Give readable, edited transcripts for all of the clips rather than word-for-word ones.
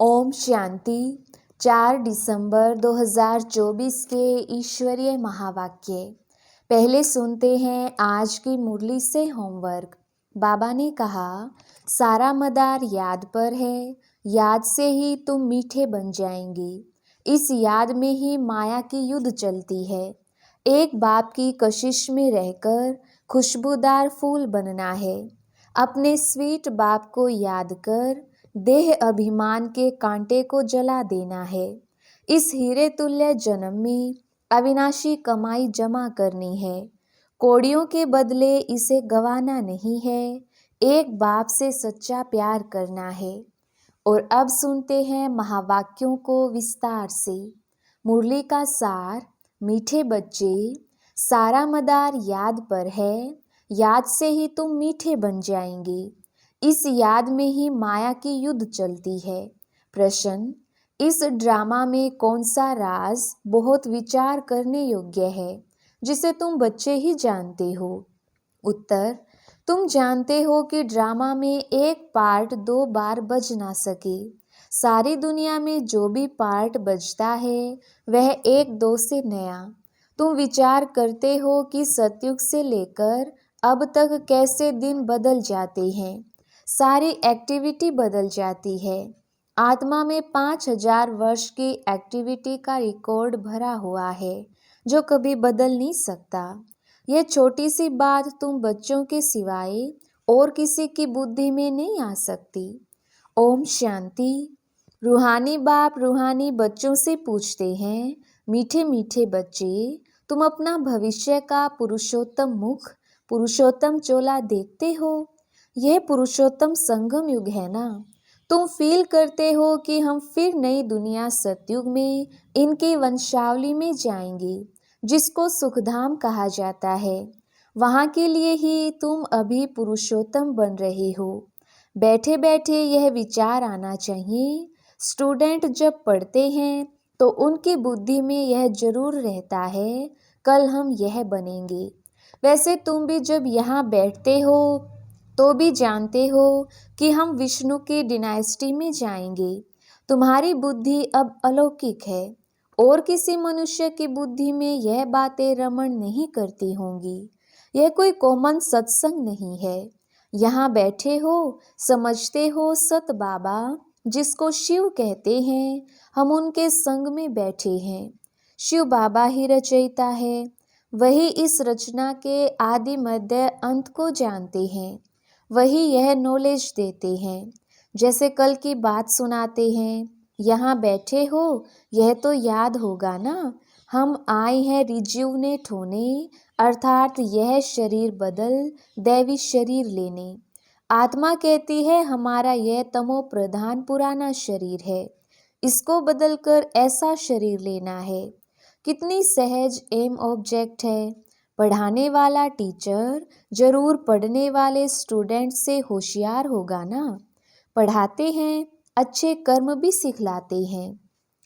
ओम शांति। 4 दिसंबर 2024 के ईश्वरीय महावाक्य। पहले सुनते हैं आज की मुरली से होमवर्क। बाबा ने कहा, सारा मदार याद पर है, याद से ही तुम मीठे बन जाएंगे। इस याद में ही माया की युद्ध चलती है। एक बाप की कशिश में रहकर खुशबूदार फूल बनना है। अपने स्वीट बाप को याद कर देह अभिमान के कांटे को जला देना है। इस हीरे तुल्य जन्म में अविनाशी कमाई जमा करनी है। कौड़ियों के बदले इसे गंवाना नहीं है। एक बाप से सच्चा प्यार करना है। और अब सुनते हैं महावाक्यों को विस्तार से। मुरली का सार। मीठे बच्चे, सारा मदार याद पर है, याद से ही तुम मीठे बन जाएंगे। इस याद में ही माया की युद्ध चलती है। प्रश्न, इस ड्रामा में कौन सा राज बहुत विचार करने योग्य है, जिसे तुम बच्चे ही जानते हो? उत्तर, तुम जानते हो कि ड्रामा में एक पार्ट 2 बार बज ना सके। सारी दुनिया में जो भी पार्ट बजता है वह 1-2 से नया। तुम विचार करते हो कि सतयुग से लेकर अब तक कैसे दिन बदल जाते हैं। सारी एक्टिविटी बदल जाती है। आत्मा में 5000 वर्ष की एक्टिविटी का रिकॉर्ड भरा हुआ है, जो कभी बदल नहीं सकता। यह छोटी सी बात तुम बच्चों के सिवाय और किसी की बुद्धि में नहीं आ सकती। ओम शांति। रूहानी बाप रूहानी बच्चों से पूछते हैं, मीठे मीठे बच्चे, तुम अपना भविष्य का पुरुषोत्तम मुख, पुरुषोत्तम चोला देखते हो? यह पुरुषोत्तम संगम युग है ना। तुम फील करते हो कि हम फिर नई दुनिया सतयुग में इनकी वंशावली में जाएंगे, जिसको सुखधाम कहा जाता है। वहाँ के लिए ही तुम अभी पुरुषोत्तम बन रहे हो। बैठे बैठे यह विचार आना चाहिए। स्टूडेंट जब पढ़ते हैं तो उनकी बुद्धि में यह जरूर रहता है, कल हम यह बनेंगे। वैसे तुम भी जब यहाँ बैठते हो तो भी जानते हो कि हम विष्णु की डिनाइस्टी में जाएंगे। तुम्हारी बुद्धि अब अलौकिक है और किसी मनुष्य की बुद्धि में यह बातें रमण नहीं करती होंगी। यह कोई कॉमन सत्संग नहीं है। यहाँ बैठे हो, समझते हो सत बाबा जिसको शिव कहते हैं, हम उनके संग में बैठे हैं। शिव बाबा ही रचयिता है। वही इस रचना के आदि मध्य अंत को जानते हैं। वही यह नॉलेज देते हैं। जैसे कल की बात सुनाते हैं। यहाँ बैठे हो, यह तो याद होगा ना। हम आए हैं रिज्यूनेट होने, अर्थात यह शरीर बदल दैवी शरीर लेने। आत्मा कहती है हमारा यह तमो प्रधान पुराना शरीर है, इसको बदलकर ऐसा शरीर लेना है। कितनी सहज एम ऑब्जेक्ट है। पढ़ाने वाला टीचर जरूर पढ़ने वाले स्टूडेंट से होशियार होगा ना। पढ़ाते हैं, अच्छे कर्म भी सिखलाते हैं।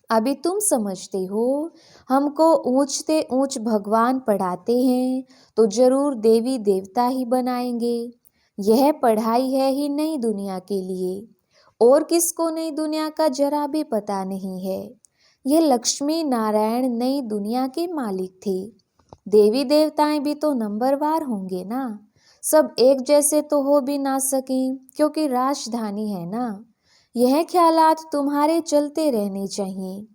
अभी तुम समझते हो हमको ऊंच से ऊंच भगवान पढ़ाते हैं तो जरूर देवी देवता ही बनाएंगे। यह पढ़ाई है ही नई दुनिया के लिए, और किसको नई दुनिया का जरा भी पता नहीं है। यह लक्ष्मी नारायण नई दुनिया के मालिक थे। देवी देवताएं भी तो नंबरवार होंगे ना। सब एक जैसे तो हो भी ना सकें, क्योंकि राजधानी है ना। यह ख्यालात तुम्हारे चलते रहने चाहिए।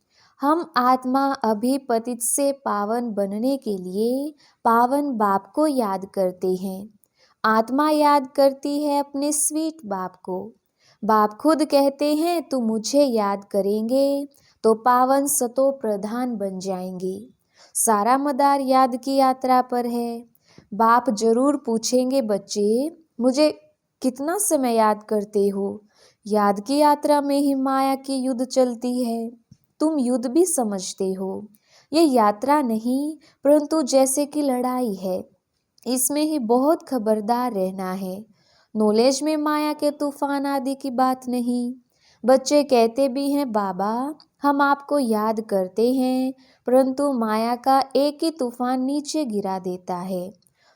हम आत्मा अभी पतित से पावन बनने के लिए पावन बाप को याद करते हैं। आत्मा याद करती है अपने स्वीट बाप को। बाप खुद कहते हैं तुम मुझे याद करेंगे तो पावन सतो प्रधान बन जाएंगे। सारा मदार याद की यात्रा पर है। बाप जरूर पूछेंगे, बच्चे मुझे कितना समय याद करते हो? याद की यात्रा में ही माया की युद्ध चलती है। तुम युद्ध भी समझते हो। ये यात्रा नहीं, परंतु जैसे कि लड़ाई है। इसमें ही बहुत खबरदार रहना है। नॉलेज में माया के तूफान आदि की बात नहीं। बच्चे कहते भी हैं, बाबा हम आपको याद करते हैं, परंतु माया का एक ही तूफान नीचे गिरा देता है।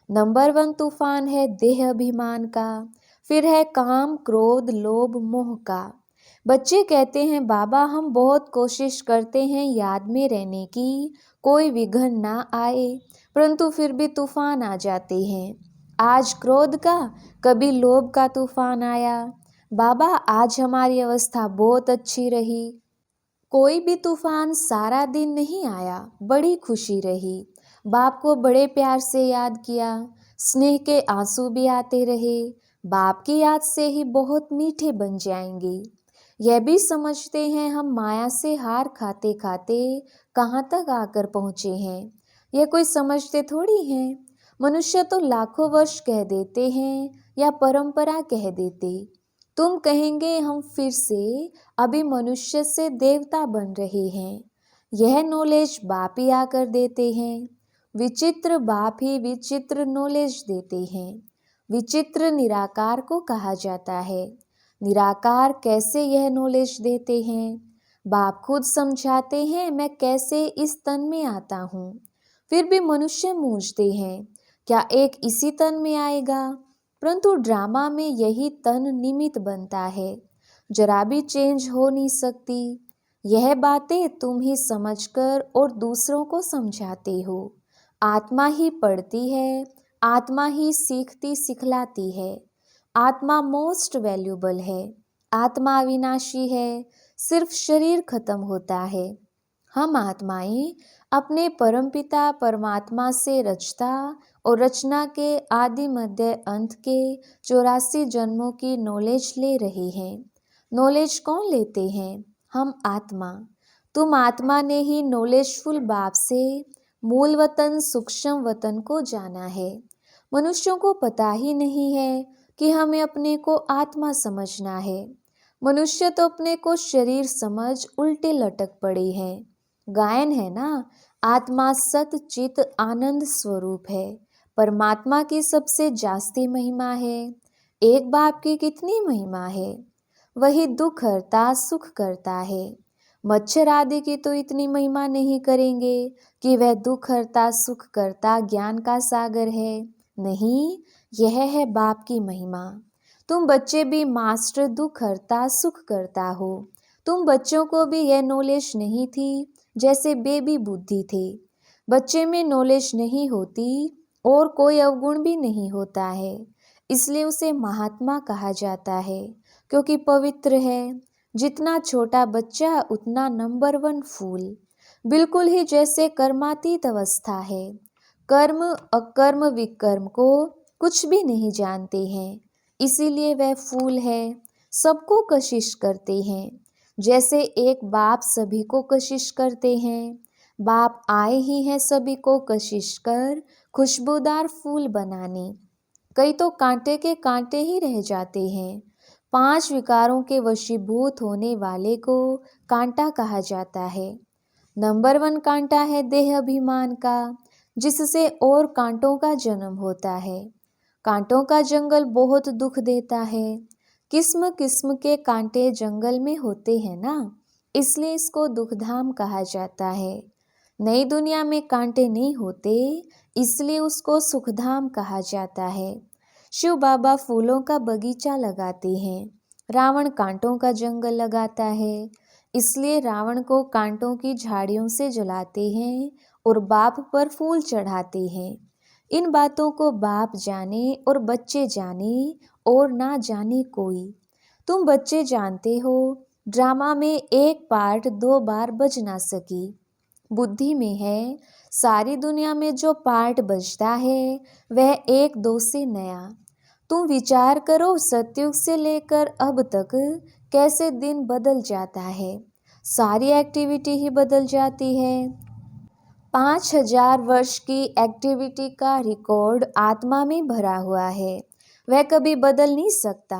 नंबर 1 तूफान है देह अभिमान का, फिर है काम क्रोध लोभ मोह का। बच्चे कहते हैं, बाबा हम बहुत कोशिश करते हैं याद में रहने की, कोई विघ्न ना आए, परंतु फिर भी तूफान आ जाते हैं। आज क्रोध का, कभी लोभ का तूफान आया। बाबा आज हमारी अवस्था बहुत अच्छी रही, कोई भी तूफान सारा दिन नहीं आया, बड़ी खुशी रही। बाप को बड़े प्यार से याद किया, स्नेह के आंसू भी आते रहे। बाप की याद से ही बहुत मीठे बन जाएंगे। यह भी समझते हैं हम माया से हार खाते खाते कहाँ तक आकर पहुँचे हैं। यह कोई समझते थोड़ी हैं। मनुष्य तो लाखों वर्ष कह देते हैं या परंपरा कह देते। तुम कहेंगे हम फिर से अभी मनुष्य से देवता बन रहे हैं। यह नॉलेज बाप ही आकर देते हैं। विचित्र बाप ही विचित्र नॉलेज देते हैं। विचित्र निराकार को कहा जाता है। निराकार कैसे यह नॉलेज देते हैं? बाप खुद समझाते हैं, मैं कैसे इस तन में आता हूँ। फिर भी मनुष्य मूझते हैं, क्या एक इसी तन में आएगा? परंतु ड्रामा में यही तन निमित्त बनता है, जरा भी चेंज हो नहीं सकती। यह बातें तुम ही समझकर और दूसरों को समझाते हो। आत्मा ही पढ़ती है, आत्मा ही सीखती सिखलाती है। आत्मा मोस्ट वैल्यूबल है। आत्मा अविनाशी है, सिर्फ शरीर खत्म होता है। हम आत्माएं अपने परमपिता परमात्मा से रचता और रचना के आदि मध्य अंत के 84 जन्मों की नॉलेज ले रहे हैं। नॉलेज कौन लेते हैं? हम आत्मा। तुम आत्मा ने ही नॉलेजफुल बाप से मूल वतन सूक्ष्म वतन को जाना है। मनुष्यों को पता ही नहीं है कि हमें अपने को आत्मा समझना है। मनुष्य तो अपने को शरीर समझ उल्टे लटक पड़े हैं। गायन है ना, आत्मा सत चित आनंद स्वरूप है। परमात्मा की सबसे जास्ती महिमा है। एक बाप की कितनी महिमा है। वही दुख हरता सुख करता है। मच्छर आदि की तो इतनी महिमा नहीं करेंगे कि वह दुख हरता सुख करता ज्ञान का सागर है। नहीं, यह है बाप की महिमा। तुम बच्चे भी मास्टर दुख हरता सुख करता हो। तुम बच्चों को भी यह नॉलेज नहीं थी, जैसे बेबी बुद्धि थे। बच्चे में नॉलेज नहीं होती और कोई अवगुण भी नहीं होता है, इसलिए उसे महात्मा कहा जाता है, क्योंकि पवित्र है। जितना छोटा बच्चा उतना नंबर 1 फूल, बिल्कुल ही जैसे कर्मातीत अवस्था है। कर्म अकर्म विकर्म को कुछ भी नहीं जानते हैं, इसीलिए वह फूल है। सबको कशिश करते हैं, जैसे एक बाप सभी को कशिश करते हैं। बाप आए ही हैं सभी को कशिश कर खुशबूदार फूल बनाने। कई तो कांटे के कांटे ही रह जाते हैं। 5 विकारों के वशीभूत होने वाले को कांटा कहा जाता है। नंबर 1 कांटा है देह अभिमान का, जिससे और कांटों का जन्म होता है। कांटों का जंगल बहुत दुख देता है। किस्म किस्म के कांटे जंगल में होते हैं ना, इसलिए इसको दुखधाम कहा जाता है। नई दुनिया में कांटे नहीं होते, इसलिए उसको सुखधाम कहा जाता है। शिव बाबा फूलों का बगीचा लगाते हैं, रावण कांटों का जंगल लगाता है, इसलिए रावण को कांटों की झाड़ियों से जलाते हैं और बाप पर फूल चढ़ाते हैं। इन बातों को बाप जाने और बच्चे जाने और ना जाने कोई। तुम बच्चे जानते हो, ड्रामा में एक पार्ट 2 बार बज ना सकी। बुद्धि में है, सारी दुनिया में जो पार्ट बजता है वह 1-2 से नया। तुम विचार करो, सतयुग से लेकर अब तक कैसे दिन बदल जाता है। सारी एक्टिविटी ही बदल जाती है। 5000 वर्ष की एक्टिविटी का रिकॉर्ड आत्मा में भरा हुआ है, वह कभी बदल नहीं सकता।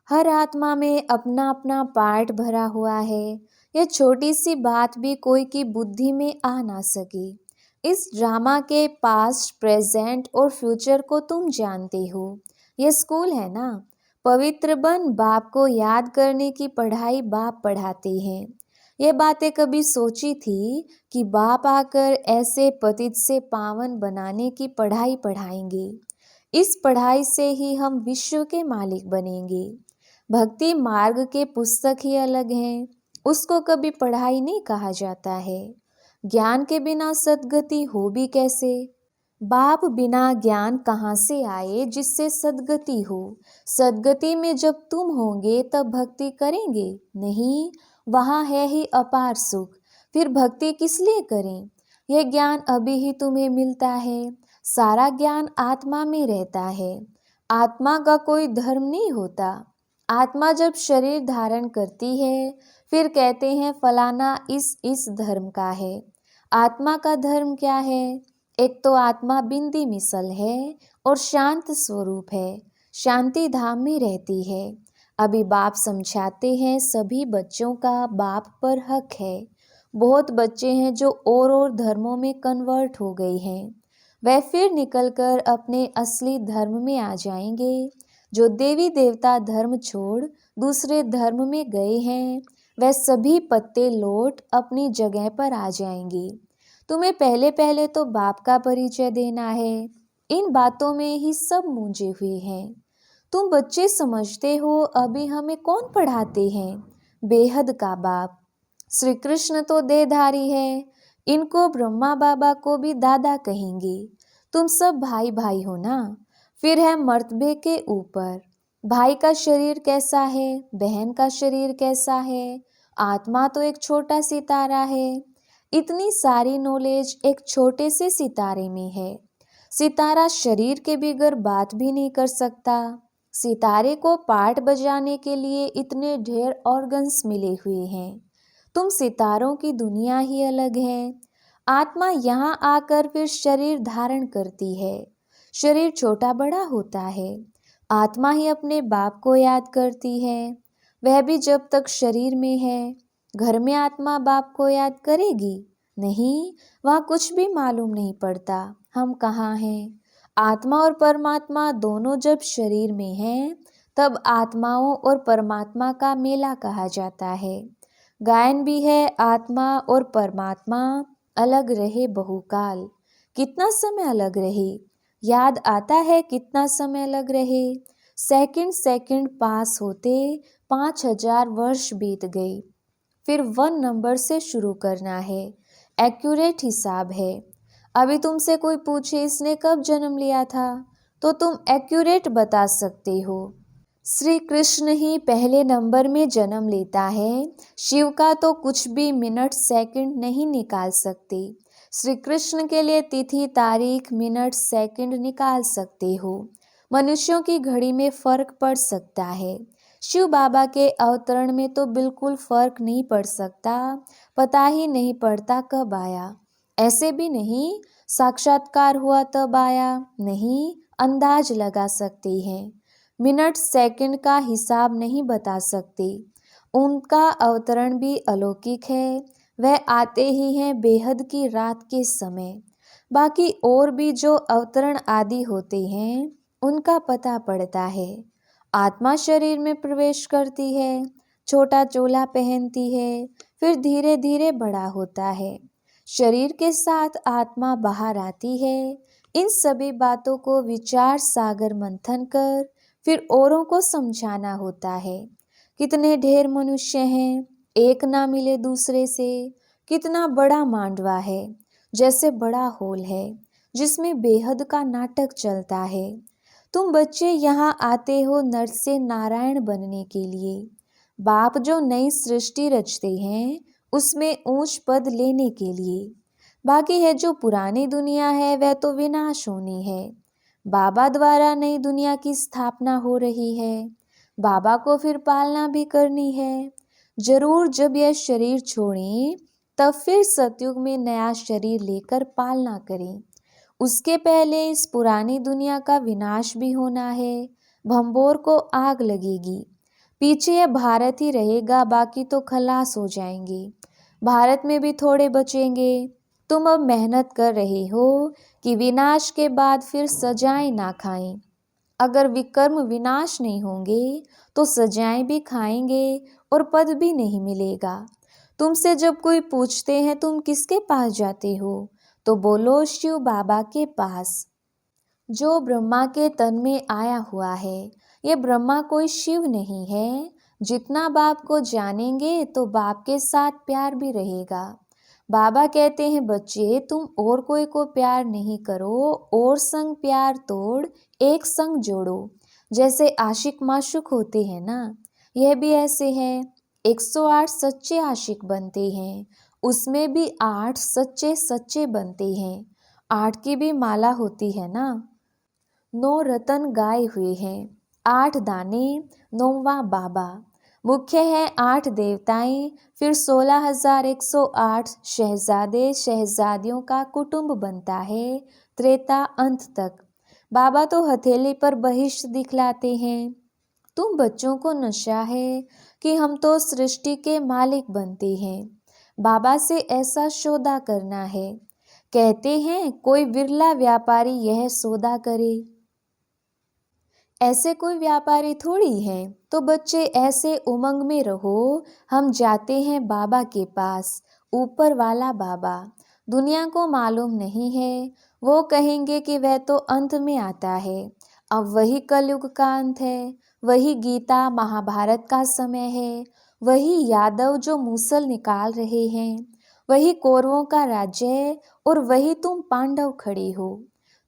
हर आत्मा में अपना अपना पार्ट भरा हुआ है। यह छोटी सी बात भी कोई की बुद्धि में आ ना सकी। इस ड्रामा के पास्ट, प्रेजेंट और फ्यूचर को तुम जानते हो। यह स्कूल है ना। पवित्र बन बाप को याद करने की पढ़ाई बाप पढ़ाते हैं। ये बातें कभी सोची थी कि बाप आकर ऐसे पतित से पावन बनाने की पढ़ाई पढ़ाएंगे। इस पढ़ाई से ही हम विश्व के मालिक बनेंगे। भक्ति मार्ग के पुस्तक ही अलग हैं, उसको कभी पढ़ाई नहीं कहा जाता है। ज्ञान के बिना सद्गति हो भी कैसे? बाप बिना ज्ञान कहाँ से आए जिससे सद्गति हो? सद्गति में जब तुम होंगे तब भक्ति करेंगे नहीं, वहाँ है ही अपार सुख, फिर भक्ति किस लिए करें? यह ज्ञान अभी ही तुम्हें मिलता है, सारा ज्ञान आत्मा में रहता है। आत्मा का कोई धर्म नहीं होता। आत्मा जब शरीर धारण करती है फिर कहते हैं फलाना इस धर्म का है। आत्मा का धर्म क्या है? एक तो आत्मा बिंदी मिसल है और शांत स्वरूप है, शांति धाम में रहती है। अभी बाप समझाते हैं सभी बच्चों का बाप पर हक है। बहुत बच्चे हैं जो और धर्मों में कन्वर्ट हो गए हैं, वह फिर निकलकर अपने असली धर्म में आ जाएंगे। जो देवी देवता धर्म छोड़ दूसरे धर्म में गए हैं वह सभी पत्ते लौट अपनी जगह पर आ जाएंगे। तुम्हें पहले पहले तो बाप का परिचय देना है। इन बातों में ही सब मूंझे हुए हैं। तुम बच्चे समझते हो अभी हमें कौन पढ़ाते हैं? बेहद का बाप। श्री कृष्ण तो देहधारी है, इनको ब्रह्मा बाबा को भी दादा कहेंगे। तुम सब भाई भाई हो ना? फिर है मर्तबे के ऊपर, भाई का शरीर कैसा है, बहन का शरीर कैसा है। आत्मा तो एक छोटा सितारा है। इतनी सारी नॉलेज एक छोटे से सितारे में है। सितारा शरीर के बगैर बात भी नहीं कर सकता। सितारे को पार्ट बजाने के लिए इतने ढेर ऑर्गन्स मिले हुए हैं। तुम सितारों की दुनिया ही अलग है। आत्मा यहाँ आकर फिर शरीर धारण करती है। शरीर छोटा बड़ा होता है। आत्मा ही अपने बाप को याद करती है, वह भी जब तक शरीर में है। घर में आत्मा बाप को याद करेगी? नहीं, वहाँ कुछ भी मालूम नहीं पड़ता हम कहाँ हैं। आत्मा और परमात्मा दोनों जब शरीर में हैं तब आत्माओं और परमात्मा का मेला कहा जाता है। गायन भी है आत्मा और परमात्मा अलग रहे बहुकाल। कितना समय अलग रहे? याद आता है कितना समय अलग रहे? सेकंड सेकंड पास होते 5000 वर्ष बीत गए। फिर 1 नंबर से शुरू करना है, एक्यूरेट हिसाब है। अभी तुमसे कोई पूछे इसने कब जन्म लिया था तो तुम एक्यूरेट बता सकते हो। श्री कृष्ण ही पहले नंबर में जन्म लेता है। शिव का तो कुछ भी मिनट सेकंड नहीं निकाल सकते। श्री कृष्ण के लिए तिथि तारीख मिनट सेकंड निकाल सकते हो। मनुष्यों की घड़ी में फर्क पड़ सकता है, शिव बाबा के अवतरण में तो बिल्कुल फर्क नहीं पड़ सकता। पता ही नहीं पड़ता कब आया। ऐसे भी नहीं साक्षात्कार हुआ तब आया, नहीं अंदाज लगा सकते हैं। मिनट सेकंड का हिसाब नहीं बता सकते। उनका अवतरण भी अलौकिक है। वह आते ही हैं बेहद की रात के समय। बाकी और भी जो अवतरण आदि होते हैं उनका पता पड़ता है। आत्मा शरीर में प्रवेश करती है, छोटा चोला पहनती है, फिर धीरे धीरे बड़ा होता है। शरीर के साथ आत्मा बाहर आती है। इन सभी बातों को विचार सागर मंथन कर फिर औरों को समझाना होता है। कितने ढेर मनुष्य हैं, एक ना मिले दूसरे से। कितना बड़ा मांडवा है, जैसे बड़ा हॉल है जिसमें बेहद का नाटक चलता है। तुम बच्चे यहाँ आते हो नर से नारायण बनने के लिए। बाप जो नई सृष्टि रचते हैं उसमें ऊंच पद लेने के लिए। बाकी है जो पुरानी दुनिया है वह तो विनाश होनी है। बाबा द्वारा नई दुनिया की स्थापना हो रही है। बाबा को फिर पालना भी करनी है। जरूर जब यह शरीर छोड़ें तब फिर सतयुग में नया शरीर लेकर पालना करें। उसके पहले इस पुरानी दुनिया का विनाश भी होना है। भंबोर को आग लगेगी। पीछे यह भारत ही रहेगा, बाकी तो खलास हो जाएंगे। भारत में भी थोड़े बचेंगे। तुम अब मेहनत कर रहे हो कि विनाश के बाद फिर सजाएं ना खाएं। अगर विकर्म विनाश नहीं होंगे तो सजाएं भी खाएंगे और पद भी नहीं मिलेगा। तुमसे जब कोई पूछते हैं तुम किसके पास जाते हो तो बोलो शिव बाबा के पास, जो ब्रह्मा के तन में आया हुआ है। ये ब्रह्मा कोई शिव नहीं है। जितना बाप को जानेंगे तो बाप के साथ प्यार भी रहेगा। बाबा कहते हैं बच्चे तुम और कोई को प्यार नहीं करो, और संग प्यार तोड़ एक संग जोड़ो। जैसे आशिक माशूक होते हैं ना, यह भी ऐसे है। 108 सच्चे आशिक बनते हैं, उसमें भी 8 सच्चे सच्चे बनते हैं। 8 की भी माला होती है ना। 9 रतन गाए हुए हैं, 8 दाने, 9वां बाबा। मुख्य है 8 देवताएं, फिर 16,108 शहजादे शहजादियों का कुटुंब बनता है त्रेता अंत तक। बाबा तो हथेली पर बहिष्ट दिखलाते हैं। तुम बच्चों को नशा है कि हम तो सृष्टि के मालिक बनते हैं। बाबा से ऐसा सौदा करना है। कहते हैं कोई विरला व्यापारी यह सौदा करे। ऐसे कोई व्यापारी थोड़ी है। तो बच्चे ऐसे उमंग में रहो। हम जाते हैं बाबा के पास, ऊपर वाला बाबा। दुनिया को मालूम नहीं है, वो कहेंगे कि वह तो अंत में आता है। अब वही कलयुग का अंत है, वही गीता महाभारत का समय है, वही यादव जो मूसल निकाल रहे हैं, वही कौरवों का राज्य है, और वही तुम पांडव खड़े हो।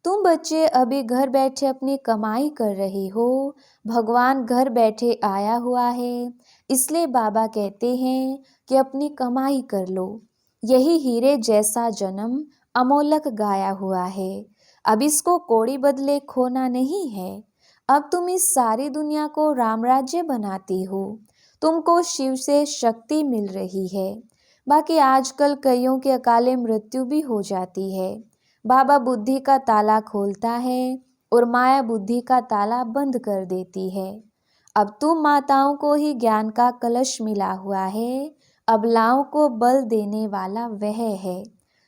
तुम बच्चे अभी घर बैठे अपनी कमाई कर रहे हो। भगवान घर बैठे आया हुआ है, इसलिए बाबा कहते हैं कि अपनी कमाई कर लो। यही हीरे जैसा जन्म अमोलक गाया हुआ है। अब इसको कोड़ी बदले खोना नहीं है। अब तुम इस सारी दुनिया को रामराज्य बनाती हो। तुमको शिव से शक्ति मिल रही है। बाकी आजकल कईयों की अकाले मृत्यु भी हो जाती है। बाबा बुद्धि का ताला खोलता है और माया बुद्धि का ताला बंद कर देती है। अब तुम माताओं को ही ज्ञान का कलश मिला हुआ है। अबलाओं को बल देने वाला वह है।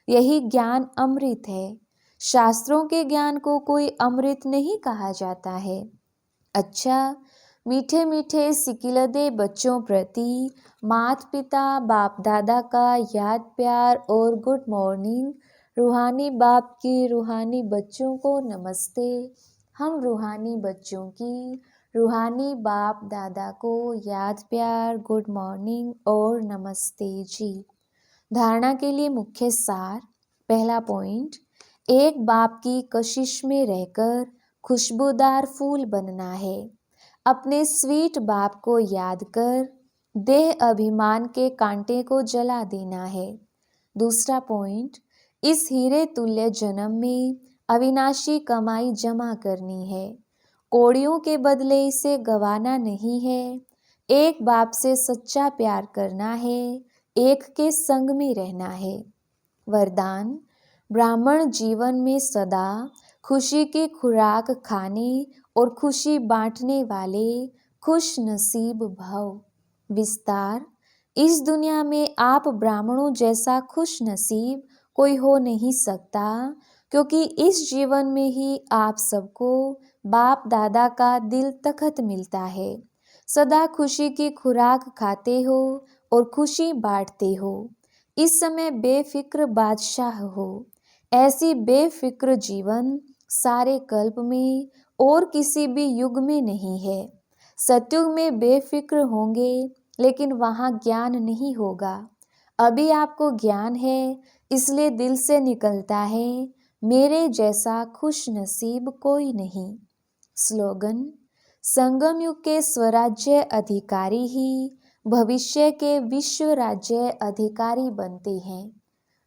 यही ज्ञान अमृत है। शास्त्रों के ज्ञान को कोई अमृत नहीं कहा जाता है। अच्छा, मीठे मीठे सिकिलदे बच्चों प्रति माता पिता बाप दादा का याद प्यार और गुड मॉर्निंग। रूहानी बाप की रूहानी बच्चों को नमस्ते। हम रूहानी बच्चों की रूहानी बाप दादा को याद प्यार गुड मॉर्निंग और नमस्ते जी। धारणा के लिए मुख्य सार। पहला पॉइंट, एक बाप की कशिश में रहकर खुशबूदार फूल बनना है। अपने स्वीट बाप को याद कर देह अभिमान के कांटे को जला देना है। दूसरा पॉइंट, इस हीरे तुल्य जन्म में अविनाशी कमाई जमा करनी है। कौड़ियों के बदले इसे गंवाना नहीं है। एक बाप से सच्चा प्यार करना है, एक के संग में रहना है। वरदान, ब्राह्मण जीवन में सदा खुशी की खुराक खाने और खुशी बांटने वाले खुश नसीब भव। विस्तार, इस दुनिया में आप ब्राह्मणों जैसा खुश नसीब कोई हो नहीं सकता, क्योंकि इस जीवन में ही आप सबको बाप दादा का दिल तखत मिलता है। सदा खुशी की खुराक खाते हो और खुशी बांटते हो। इस समय बेफिक्र बादशाह हो। ऐसी बेफिक्र जीवन सारे कल्प में और किसी भी युग में नहीं है। सतयुग में बेफिक्र होंगे, लेकिन वहाँ ज्ञान नहीं होगा। अभी आपको ज्ञान है, इसलिए दिल से निकलता है, मेरे जैसा खुश नसीब कोई नहीं। स्लोगन, संगम युग के स्वराज्य अधिकारी ही भविष्य के विश्व राज्य अधिकारी बनते हैं।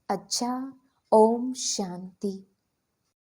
अच्छा, ओम शांति।